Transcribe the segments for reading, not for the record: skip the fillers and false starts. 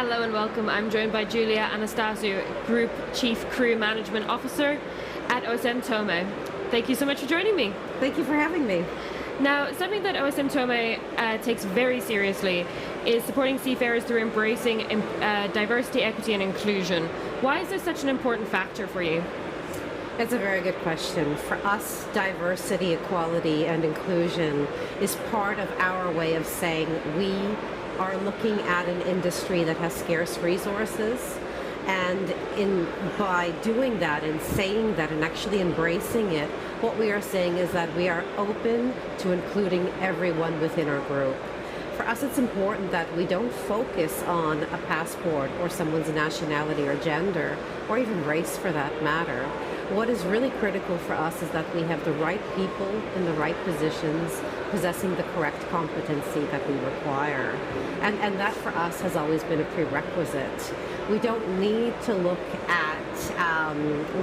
Hello and welcome. I'm joined by Julia Anastasiou, Group Chief Crew Management Officer at OSM Thome. Thank you so much for joining me. Thank you for having me. Now, something that OSM Thome takes very seriously is supporting seafarers through embracing diversity, equity and inclusion. Why is this such an important factor for you? That's a very good question. For us, diversity, equality, and inclusion is part of our way of saying we are looking at an industry that has scarce resources, and by doing that and saying that and actually embracing it, what we are saying is that we are open to including everyone within our group. For us, it's important that we don't focus on a passport or someone's nationality or gender, or even race for that matter. What is really critical for us is that we have the right people in the right positions, possessing the correct competency that we require. And that for us has always been a prerequisite. We don't need to look at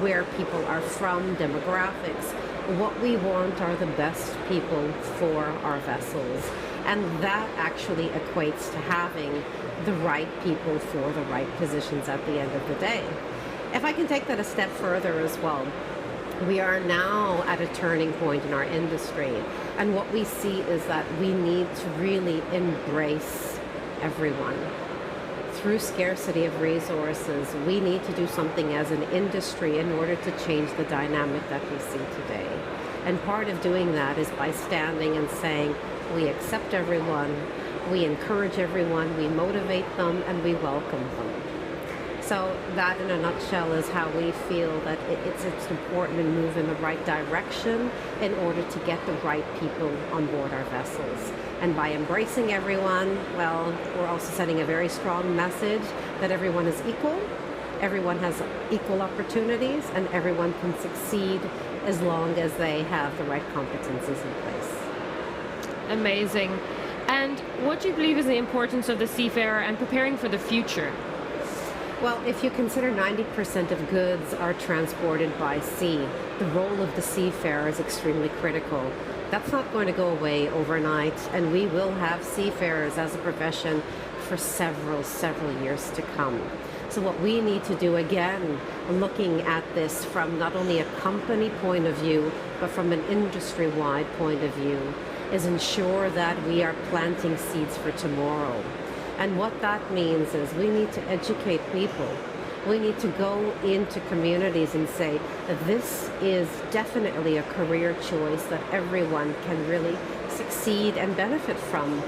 where people are from, demographics. What we want are the best people for our vessels. And that actually equates to having the right people for the right positions at the end of the day. If I can take that a step further as well, we are now at a turning point in our industry, and what we see is that we need to really embrace everyone. Through scarcity of resources, we need to do something as an industry in order to change the dynamic that we see today. And part of doing that is by standing and saying, we accept everyone, we encourage everyone, we motivate them, and we welcome them. So that in a nutshell is how we feel that it's important to move in the right direction in order to get the right people on board our vessels. And by embracing everyone, well, we're also sending a very strong message that everyone is equal, everyone has equal opportunities, and everyone can succeed as long as they have the right competencies in place. Amazing. And what do you believe is the importance of the seafarer and preparing for the future? Well, if you consider 90% of goods are transported by sea, the role of the seafarer is extremely critical. That's not going to go away overnight, and we will have seafarers as a profession for several years to come. So what we need to do, again, looking at this from not only a company point of view, but from an industry-wide point of view, is ensure that we are planting seeds for tomorrow. And what that means is we need to educate people. We need to go into communities and say that this is definitely a career choice that everyone can really succeed and benefit from.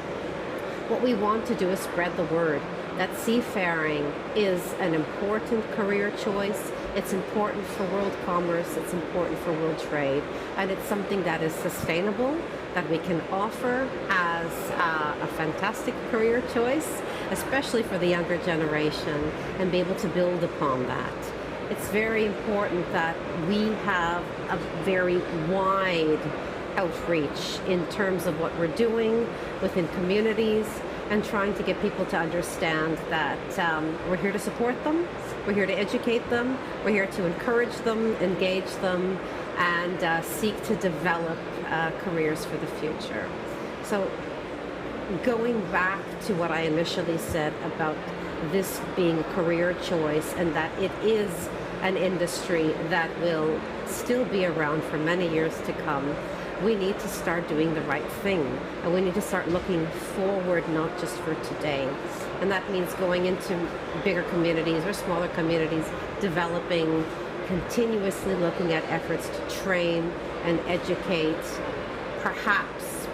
What we want to do is spread the word that seafaring is an important career choice. It's important for world commerce, it's important for world trade, and it's something that is sustainable, that we can offer as a fantastic career choice, especially for the younger generation, and be able to build upon that. It's very important that we have a very wide outreach in terms of what we're doing within communities, and trying to get people to understand that we're here to support them, we're here to educate them, we're here to encourage them, engage them, and seek to develop careers for the future. So going back to what I initially said about this being a career choice, and that it is an industry that will still be around for many years to come, we need to start doing the right thing, and we need to start looking forward, not just for today. And that means going into bigger communities or smaller communities, developing, continuously looking at efforts to train and educate, perhaps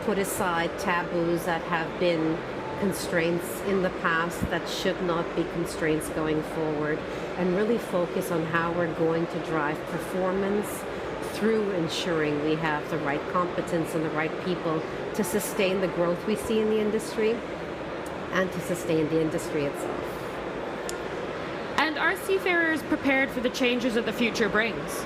put aside taboos that have been constraints in the past that should not be constraints going forward, and really focus on how we're going to drive performance through ensuring we have the right competence and the right people to sustain the growth we see in the industry and to sustain the industry itself. And are seafarers prepared for the changes that the future brings?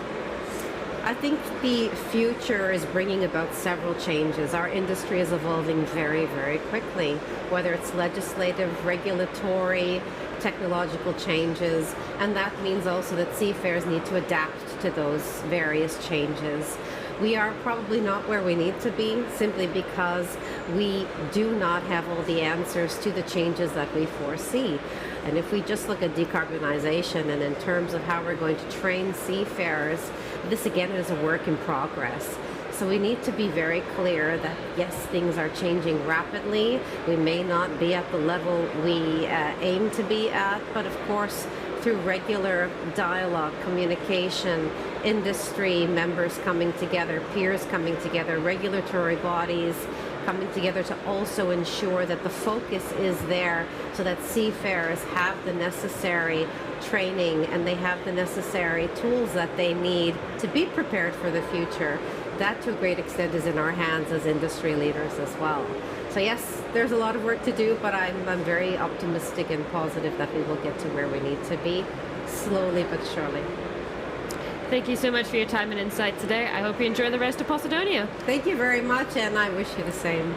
I think the future is bringing about several changes. Our industry is evolving very quickly, whether it's legislative, regulatory, technological changes, and that means also that seafarers need to adapt to those various changes. We are probably not where we need to be, simply because we do not have all the answers to the changes that we foresee. And if we just look at decarbonization and in terms of how we're going to train seafarers, this again is a work in progress. So we need to be very clear that yes, things are changing rapidly. We may not be at the level we aim to be at, but of course, through regular dialogue, communication, industry, members coming together, peers coming together, regulatory bodies coming together to also ensure that the focus is there so that seafarers have the necessary training and they have the necessary tools that they need to be prepared for the future. That to a great extent is in our hands as industry leaders as well. So yes, there's a lot of work to do, but I'm very optimistic and positive that we will get to where we need to be, slowly but surely. Thank you so much for your time and insight today. I hope you enjoy the rest of Posidonia. Thank you very much, and I wish you the same.